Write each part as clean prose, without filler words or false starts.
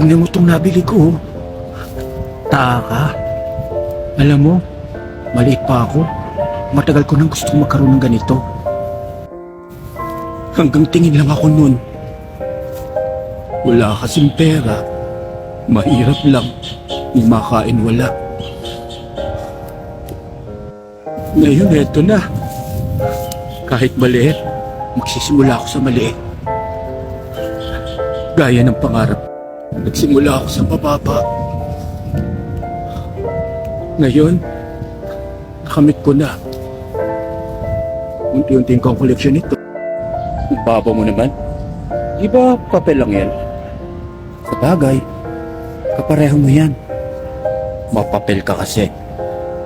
tingnan mo itong nabili ko. Taka. Alam mo, maliit pa ako. Matagal ko nang gustong magkaroon ng ganito. Hanggang tingin lang ako nun. Wala kasing pera. Mahirap lang. Makain wala. Ngayon, eto na. Kahit maliit, magsisimula ako sa maliit. Gaya ng pangarap, nagsimula ako sa mababa. Ngayon, nakamit ko na. Unti-unti ko ang koleksyon nito. Ang baba mo naman. Di ba papel lang yan? Sa bagay, kapareho mo yan. Mapapel ka kasi.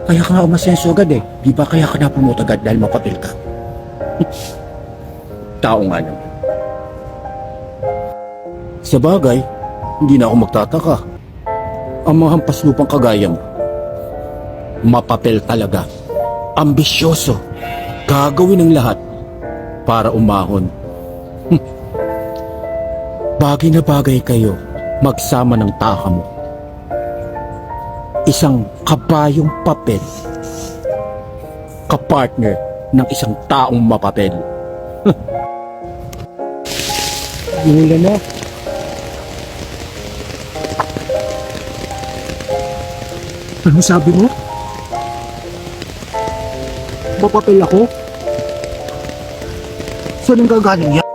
Kaya ka nga umasenso agad eh. Di ba kaya ka napromote agad dahil mapapel ka? Tao nga naman. Sa bagay, hindi na ako magtataka. Ang mga hampas lupang kagaya mo, mapapel talaga. Ambisyoso. Gagawin ng lahat para umahon. Bagay na bagay kayo magsama ng taka mo. Isang kabayong papel, kapartner ng isang taong mapapel. Hula na. Ano sabi mo? Mapapel ako? Saan ang gagaling yan?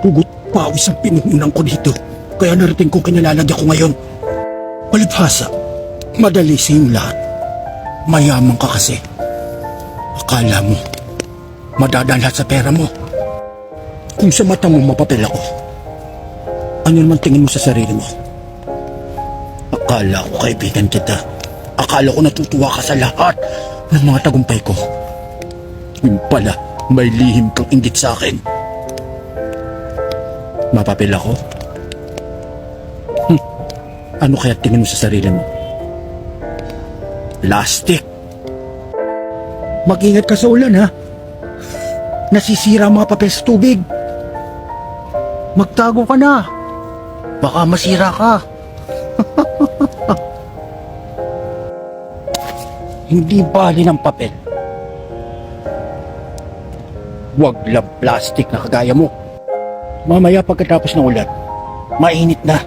Hugot pawis ang pinuhunan ko dito. Kaya narating kong kinalalagyan ko ngayon. Palibhasa, madali sa iyong lahat. Mayaman ka kasi. Akala mo, madadaan lahat sa pera mo. Kung sa mata mo mapapel ako, ano naman tingin mo sa sarili mo? Akala ko kaibigan kita. Akala ko natutuwa ka sa lahat ng mga tagumpay ko. Yun pala, may lihim kang inggit sa akin. Mapapel ako? Ano kaya tingin mo sa sarili mo? Plastic. Mag-ingat ka sa ulan, ha? Nasisira ang mga papel sa tubig. Magtago ka na. Baka masira ka. Hindi bali ng papel. Huwag lang plastic na kagaya mo. Mamaya pagkatapos ng ulan, mainit na.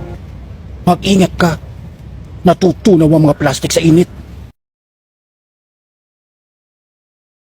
Mag-ingat ka. Natutunaw ang mga plastic sa init.